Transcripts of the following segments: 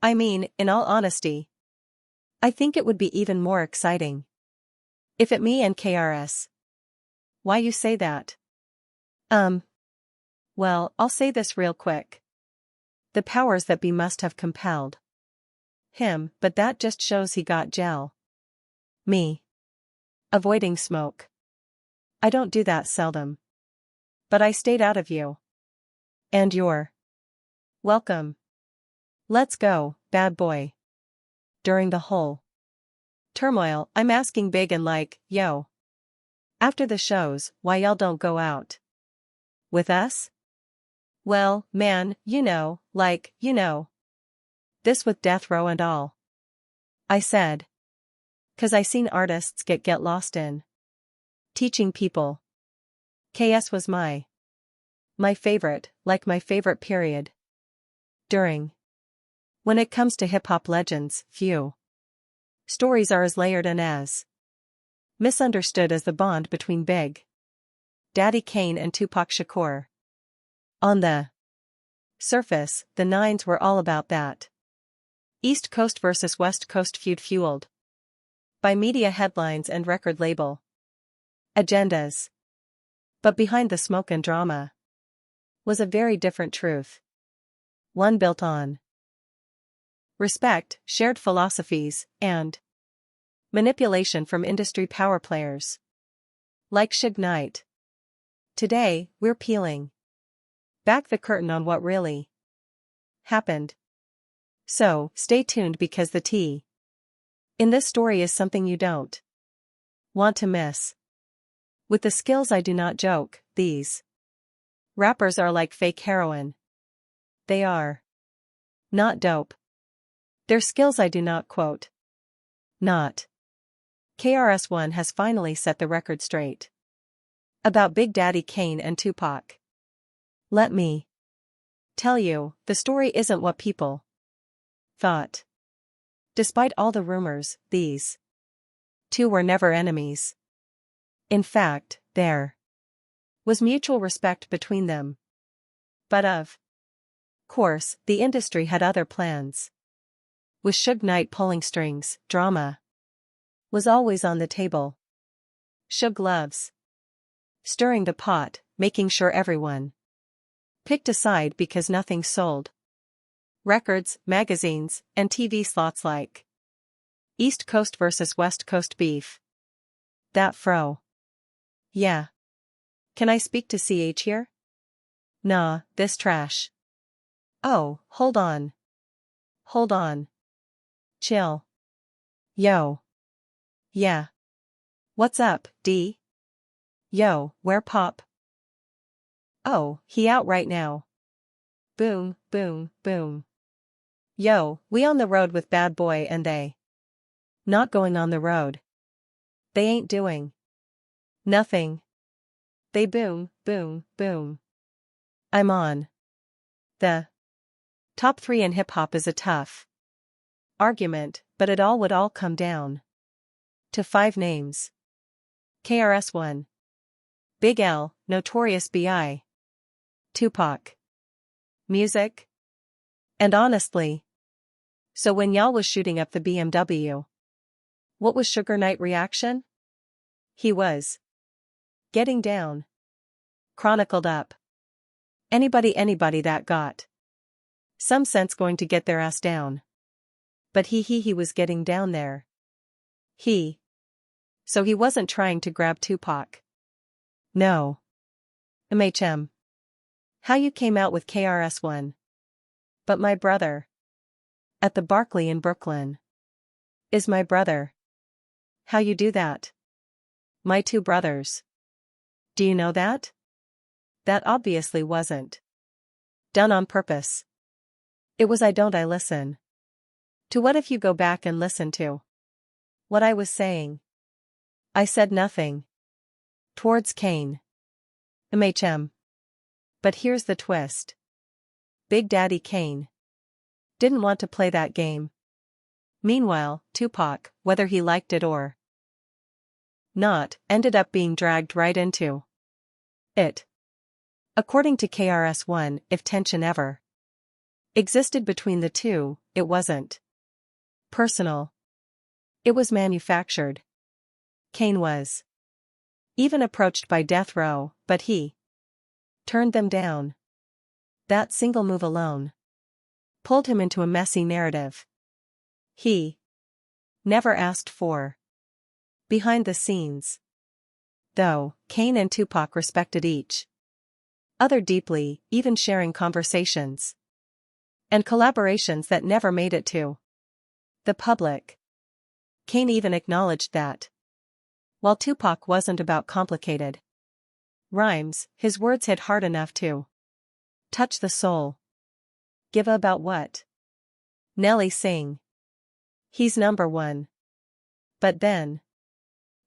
I mean, in all honesty, I think it would be even more exciting if it me and KRS. Why you say that? Well, I'll say this real quick. The powers that be must have compelled him, but that just shows he got gel. Me. Avoiding smoke. I don't do that seldom. But I stayed out of you. And you're welcome. Let's go, bad boy. During the whole turmoil, I'm asking big and like, yo. After the shows, why y'all don't go out with us? Well, man, this with death row and all. I said. 'Cause I seen artists get lost in teaching people. KS was my favorite, like my favorite period. During. When it comes to hip-hop legends, few stories are as layered and as misunderstood as the bond between Big Daddy Kane and Tupac Shakur. On the surface, the Nines were all about that East Coast versus West Coast feud fueled by media headlines and record label agendas. But behind the smoke and drama was a very different truth. One built on respect, shared philosophies, and manipulation from industry power players like Suge Knight. Today, we're peeling back the curtain on what really happened. So, stay tuned because the tea in this story is something you don't want to miss. With the skills I do not joke, these rappers are like fake heroin. They are not dope. Their skills I do not quote. Not. KRS-One has finally set the record straight about Big Daddy Kane and Tupac. Let me tell you, the story isn't what people thought. Despite all the rumors, these two were never enemies. In fact, there was mutual respect between them. But of course, the industry had other plans. With Suge Knight pulling strings, drama was always on the table. Suge loves stirring the pot, making sure everyone picked a side because nothing sold records, magazines, and TV slots like East Coast versus West Coast beef. That fro. Yeah. Can I speak to CH here? Nah, this trash. Oh, hold on. Hold on. Chill. Yo. Yeah. What's up, D? Yo, where Pop? Oh, he out right now. Boom, boom, boom. Yo, we on the road with bad boy and they not going on the road. They ain't doing nothing. They boom, boom, boom. I'm on the top 3 in hip-hop is a tough argument, but it all would all come down to 5 names. KRS-One, Big L, Notorious B.I., Tupac, music, and honestly. So when y'all was shooting up the BMW, what was Suge Knight reaction? He was getting down. Chronicled up. Anybody that got some sense going to get their ass down. But he was getting down there. So he wasn't trying to grab Tupac. No. How you came out with KRS-One? But my brother. At the Barclay in Brooklyn. Is my brother. How you do that? My 2 brothers. Do you know that? That obviously wasn't done on purpose. It was I listen. To what if you go back and listen to what I was saying? I said nothing. Towards Kane. But here's the twist. Big Daddy Kane didn't want to play that game. Meanwhile, Tupac, whether he liked it or not, ended up being dragged right into it. According to KRS-One, if tension ever existed between the two. It wasn't personal. It was manufactured. Kane was even approached by death row, but he turned them down. That single move alone pulled him into a messy narrative he never asked for. Behind the scenes, though, Kane and Tupac respected each other deeply, even sharing conversations and collaborations that never made it to the public. Kane even acknowledged that while Tupac wasn't about complicated rhymes, his words hit hard enough to touch the soul. Give a about what? Nelly sing. He's number one. But then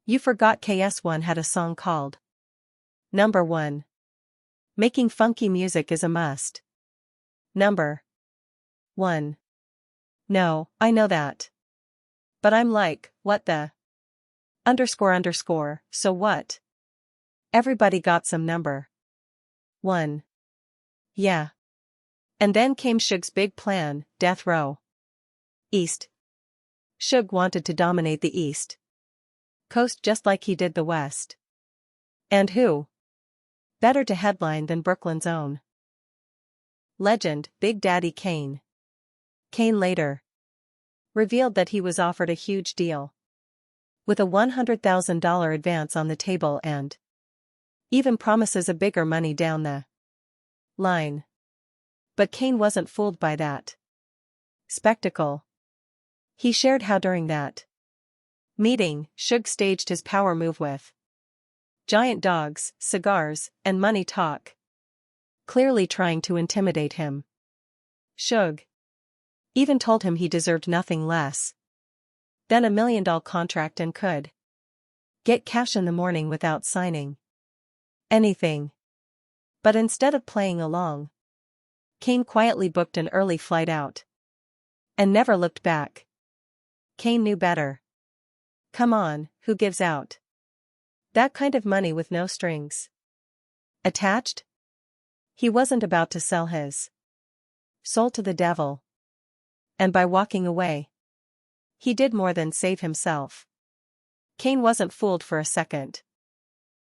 you forgot KRS-One had a song called Number One. Making funky music is a must. Number one. No, I know that. But I'm like, what the? __, so what? Everybody got some number one. Yeah. And then came Suge's big plan, Death Row East. Suge wanted to dominate the East Coast just like he did the West. And who better to headline than Brooklyn's own legend, Big Daddy Kane. Kane later revealed that he was offered a huge deal, with a $100,000 advance on the table and even promises a bigger money down the line. But Kane wasn't fooled by that spectacle. He shared how during that meeting, Suge staged his power move with giant dogs, cigars, and money talk, clearly trying to intimidate him. Suge even told him he deserved nothing less than $1 million contract and could get cash in the morning without signing anything. But instead of playing along, Kane quietly booked an early flight out and never looked back. Kane knew better. Come on, who gives out that kind of money with no strings attached? He wasn't about to sell his soul to the devil. And by walking away, he did more than save himself. Kane wasn't fooled for a second.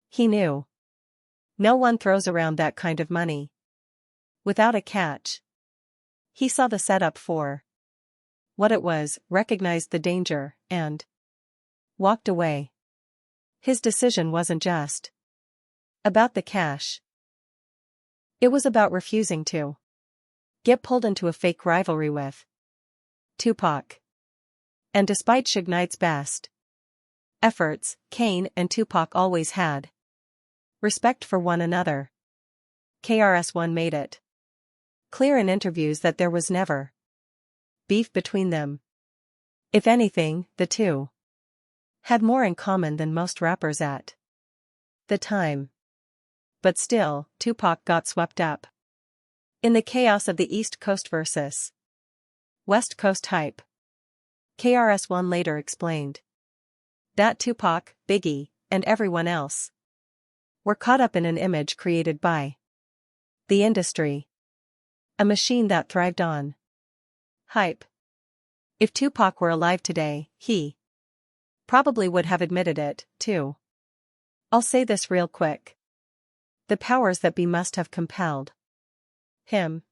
He knew no one throws around that kind of money without a catch. He saw the setup for what it was, recognized the danger, and walked away. His decision wasn't just about the cash. It was about refusing to get pulled into a fake rivalry with Tupac. And despite Suge Knight's best efforts, Kane and Tupac always had respect for one another. KRS-One made it clear in interviews that there was never beef between them. If anything, the two had more in common than most rappers at the time. But still, Tupac got swept up in the chaos of the East Coast versus West Coast hype. KRS-One later explained that Tupac, Biggie, and everyone else were caught up in an image created by the industry, a machine that thrived on hype. If Tupac were alive today, he probably would have admitted it, too. I'll say this real quick. The powers that be must have compelled him.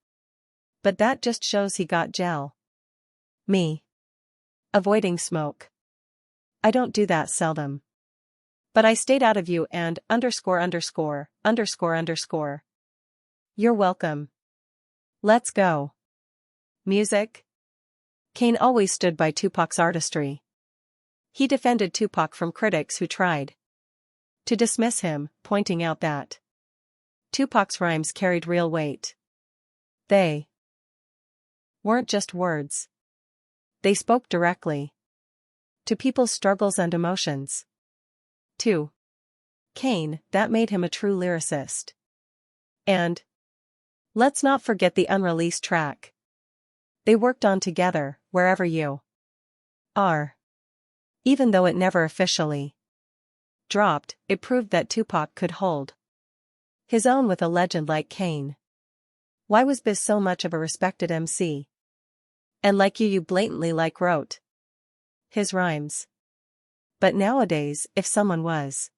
But that just shows he got gel. Me. Avoiding smoke. I don't do that seldom. But I stayed out of you and ____. You're welcome. Let's go. Music? Kane always stood by Tupac's artistry. He defended Tupac from critics who tried to dismiss him, pointing out that Tupac's rhymes carried real weight. They weren't just words. They spoke directly to people's struggles and emotions. To Kane, that made him a true lyricist. And let's not forget the unreleased track they worked on together, Wherever You Are. Even though it never officially dropped, it proved that Tupac could hold his own with a legend like Kane. Why was Biz so much of a respected MC? And like you blatantly wrote his rhymes. But nowadays, if someone was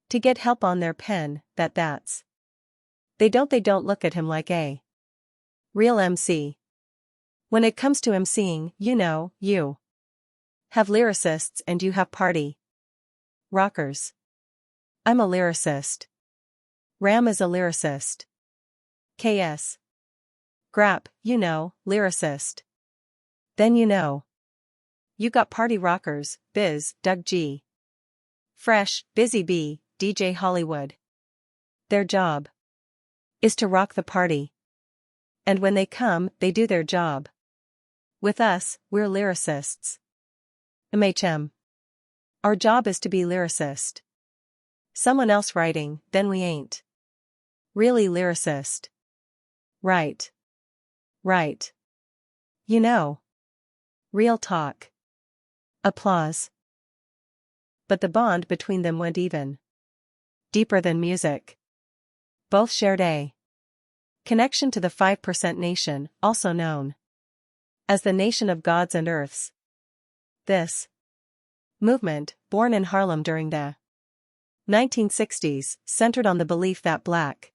to get help on their pen, that's. They don't look at him like a real MC. When it comes to MCing, you have lyricists and you have party rockers. I'm a lyricist. Ram is a lyricist. KS. Grap, lyricist. Then you got party rockers, Biz, Doug G. Fresh, Busy Bee, DJ Hollywood. Their job is to rock the party. And when they come, they do their job. With us, we're lyricists. MHM. Our job is to be lyricist. Someone else writing, then we ain't really lyricist. Right. Real talk. Applause. But the bond between them went even deeper than music. Both shared a connection to the 5% Nation, also known as the Nation of Gods and Earths. This movement, born in Harlem during the 1960s, centered on the belief that black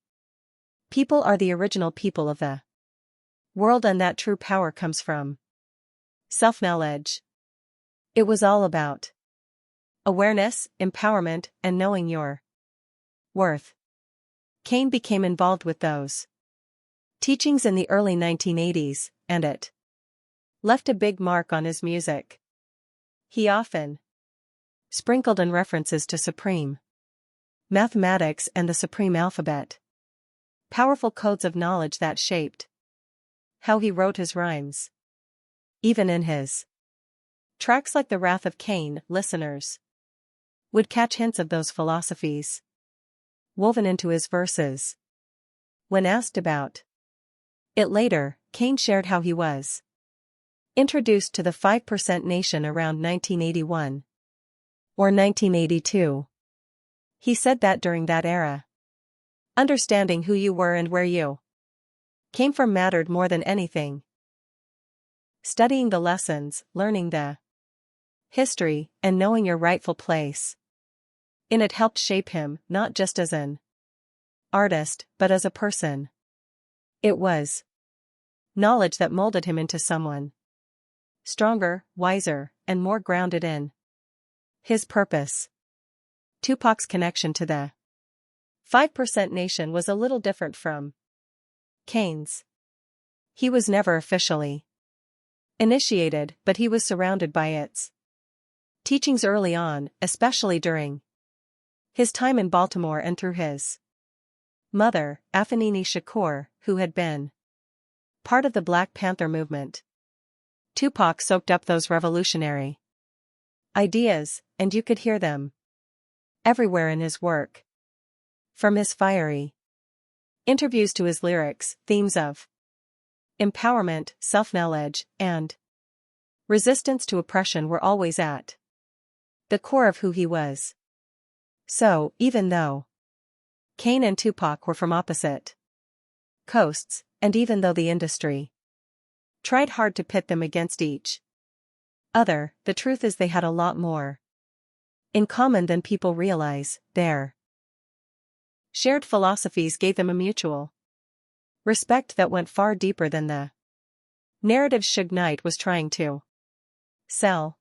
people are the original people of the world and that true power comes from self-knowledge. It was all about awareness, empowerment, and knowing your worth. Kane became involved with those teachings in the early 1980s, and it left a big mark on his music. He often sprinkled in references to supreme mathematics and the supreme alphabet. Powerful codes of knowledge that shaped how he wrote his rhymes. Even in his tracks like The Wrath of Kane, listeners would catch hints of those philosophies woven into his verses. When asked about it later, Kane shared how he was introduced to the 5% Nation around 1981 or 1982. He said that during that era, understanding who you were and where you came from mattered more than anything. Studying the lessons, learning the history, and knowing your rightful place in it helped shape him, not just as an artist, but as a person. It was knowledge that molded him into someone stronger, wiser, and more grounded in his purpose. Tupac's connection to the 5% Nation was a little different from Kane's. He was never officially initiated, but he was surrounded by its teachings early on, especially during his time in Baltimore and through his mother, Afenini Shakur, who had been part of the Black Panther movement. Tupac soaked up those revolutionary ideas, and you could hear them everywhere in his work. From his fiery interviews to his lyrics, themes of empowerment, self-knowledge, and resistance to oppression were always at the core of who he was. So, even though Kane and Tupac were from opposite coasts, and even though the industry tried hard to pit them against each other, the truth is they had a lot more in common than people realize. Their shared philosophies gave them a mutual respect that went far deeper than the narrative Suge Knight was trying to sell.